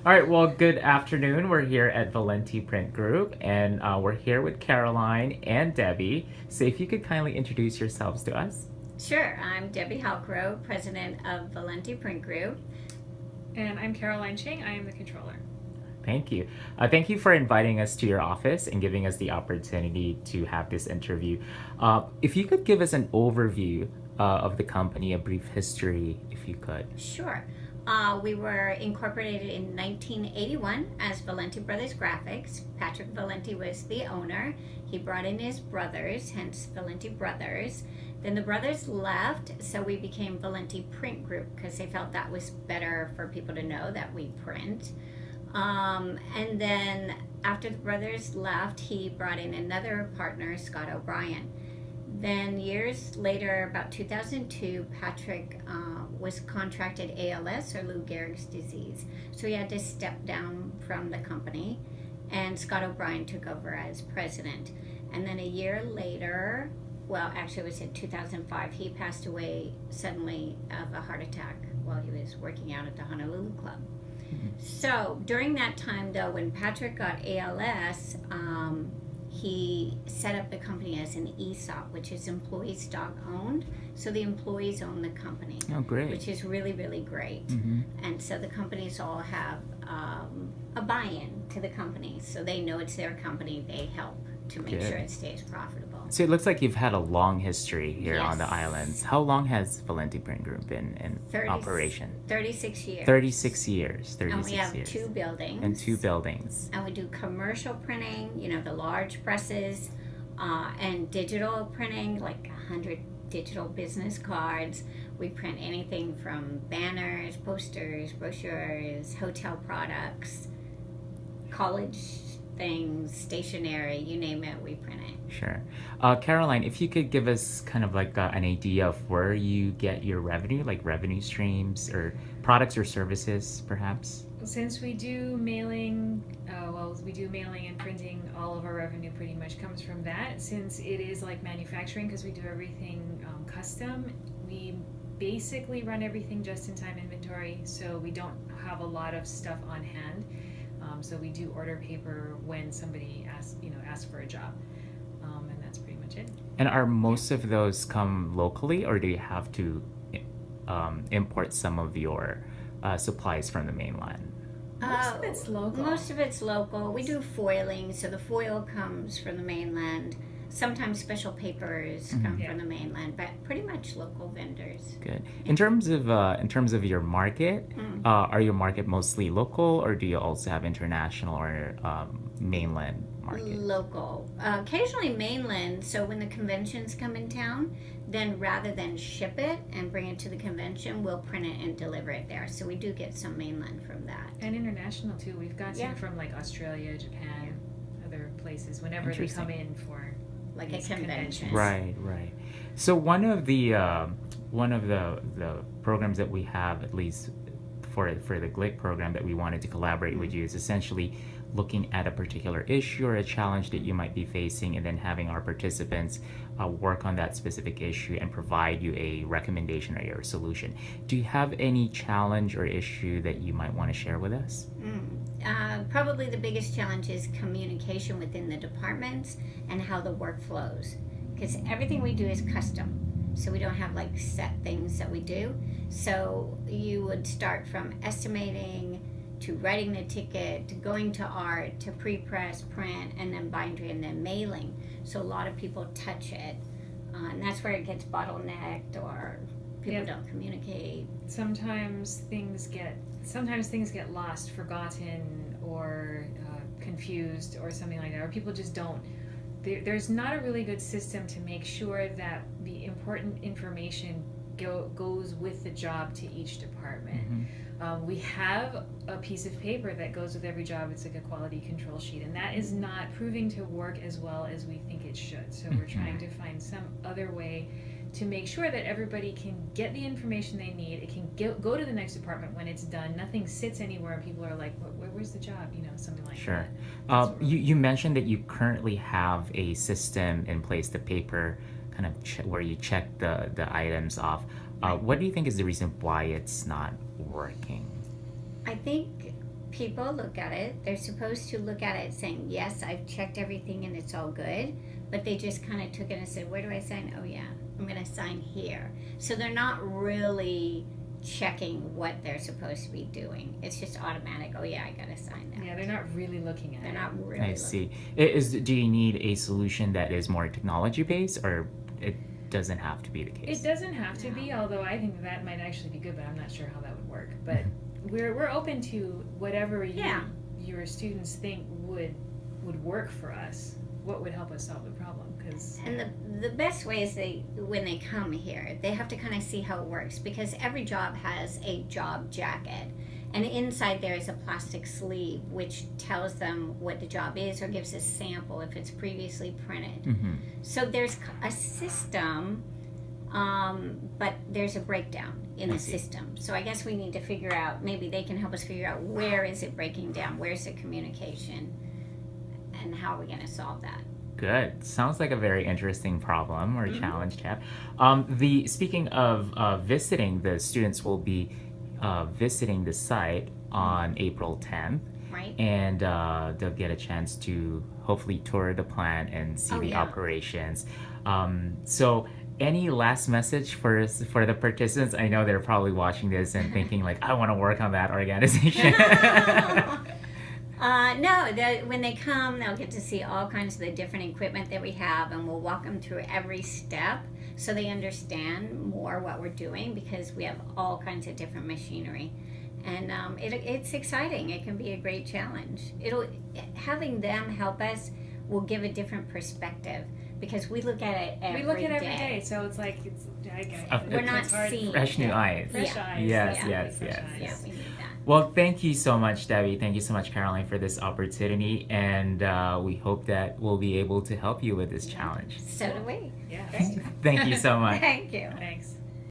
All right, well, good afternoon. We're here at Valenti Print Group, and we're here with Caroline and Debbie. So, if you could kindly introduce yourselves to us. Sure, I'm Debbie Halcrow, president of Valenti Print Group. And I'm Caroline Ching. I am the controller. Thank you. Thank you for inviting us to your office and giving us the opportunity to have this interview. If you could give us an overview of the company, a brief history, if you could. Sure. We were incorporated in 1981 as Valenti Brothers Graphics. Patrick Valenti was the owner. He brought in his brothers, hence Valenti Brothers. Then the brothers left, so we became Valenti Print Group because they felt that was better for people to know that we print. And then after the brothers left, he brought in another partner, Scott O'Brien. Then years later, about 2002, Patrick was contracted ALS, or Lou Gehrig's disease. So he had to step down from the company, and Scott O'Brien took over as president. And then a year later, well, actually it was in 2005, he passed away suddenly of a heart attack while he was working out at the Honolulu Club. So during that time, though, when Patrick got ALS, he set up the company as an ESOP, which is employee stock owned. So the employees own the company. Oh, great. Which is really, really great. Mm-hmm. And so the companies all have a buy-in to the company. So they know it's their company. They help to make Good. sure it stays profitable. So it looks like you've had a long history here on the Yes. islands. How long has Valenti Print Group been in 30 operation? 36 years. 36 years. 36 And we have years. two buildings. And two buildings. And we do commercial printing, the large presses, and digital printing, like 100 digital business cards. We print anything from banners, posters, brochures, hotel products, college things, stationery, you name it, we print it. Sure. Caroline, if you could give us kind of like an idea of where you get your revenue, like revenue streams or products or services, perhaps? Since we do mailing, we do mailing and printing, all of our revenue pretty much comes from that. Since it is like manufacturing, because we do everything custom, we basically run everything just-in-time inventory, so we don't have a lot of stuff on hand. So we do order paper when somebody asks for a job, and that's pretty much it. And are most of those come locally, or do you have to import some of your supplies from the mainland? Most of it's local. Most of it's local. We do foiling, so the foil comes from the mainland. Sometimes special papers come from the mainland, but pretty much local vendors. Good. In terms of your market, are your market mostly local, or do you also have international or mainland market? Local. Occasionally mainland, so when the conventions come in town, then rather than ship it and bring it to the convention, we'll print it and deliver it there. So we do get some mainland from that. And international too. We've got some from like Australia, Japan, other places, whenever they come in for like a convention. Right. So one of the programs that we have, at least for the GLIC program that we wanted to collaborate with you, is essentially looking at a particular issue or a challenge that you might be facing, and then having our participants work on that specific issue and provide you a recommendation or a solution. Do you have any challenge or issue that you might want to share with us? Probably the biggest challenge is communication within the departments and how the work flows, because everything we do is custom, so we don't have like set things that we do. So you would start from estimating to writing the ticket to going to art to pre-press, print, and then bindery, and then mailing. So a lot of people touch it, and that's where it gets bottlenecked or people don't communicate. Sometimes things get lost, forgotten, or confused, or something like that, or people just don't. There's not a really good system to make sure that the important information goes with the job to each department. We have a piece of paper that goes with every job. It's like a quality control sheet, and that is not proving to work as well as we think it should. So we're trying to find some other way to make sure that everybody can get the information they need. It can go to the next department when it's done. Nothing sits anywhere and people are like, where's the job? Something like Sure. that. You mentioned that you currently have a system in place, the paper kind of where you check the items off. What do you think is the reason why it's not working? I think people look at it, they're supposed to look at it saying, yes, I've checked everything and it's all good, but they just kind of took it and said, where do I sign? Oh yeah, I'm going to sign here. So they're not really checking what they're supposed to be doing. It's just automatic. Oh yeah, I gotta sign that. Yeah, they're not really looking at They're it. not really. I see. Do you need a solution that is more technology based, or it doesn't have to be the case? It doesn't have to be, although I think that might actually be good, but I'm not sure how that would work. But we're open to whatever your students think would work for us. What would help us solve the problem? And the best way is when they come here, they have to kind of see how it works, because every job has a job jacket. And inside there is a plastic sleeve which tells them what the job is or gives a sample if it's previously printed. Mm-hmm. So there's a system, but there's a breakdown in the system. So I guess we need to figure out, maybe they can help us figure out where is it breaking down, where's the communication, and how are we going to solve that. Good. Sounds like a very interesting problem or challenge to have. Speaking of visiting, the students will be visiting the site on April 10th. Right. And they'll get a chance to hopefully tour the plant and see the operations. So any last message for the participants? I know they're probably watching this and thinking like, I want to work on that organization. No, when they come, they'll get to see all kinds of the different equipment that we have, and we'll walk them through every step so they understand more what we're doing, because we have all kinds of different machinery. And it's exciting. It can be a great challenge. Having them help us will give a different perspective, because we look at it every day. We look at it every day, so it's like we're not seeing fresh new eyes. Fresh eyes. Yes. Yeah, we need that. Well, thank you so much, Debbie. Thank you so much, Caroline, for this opportunity, and we hope that we'll be able to help you with this challenge. So do we. Yeah. Thank you so much. Thank you. Thanks.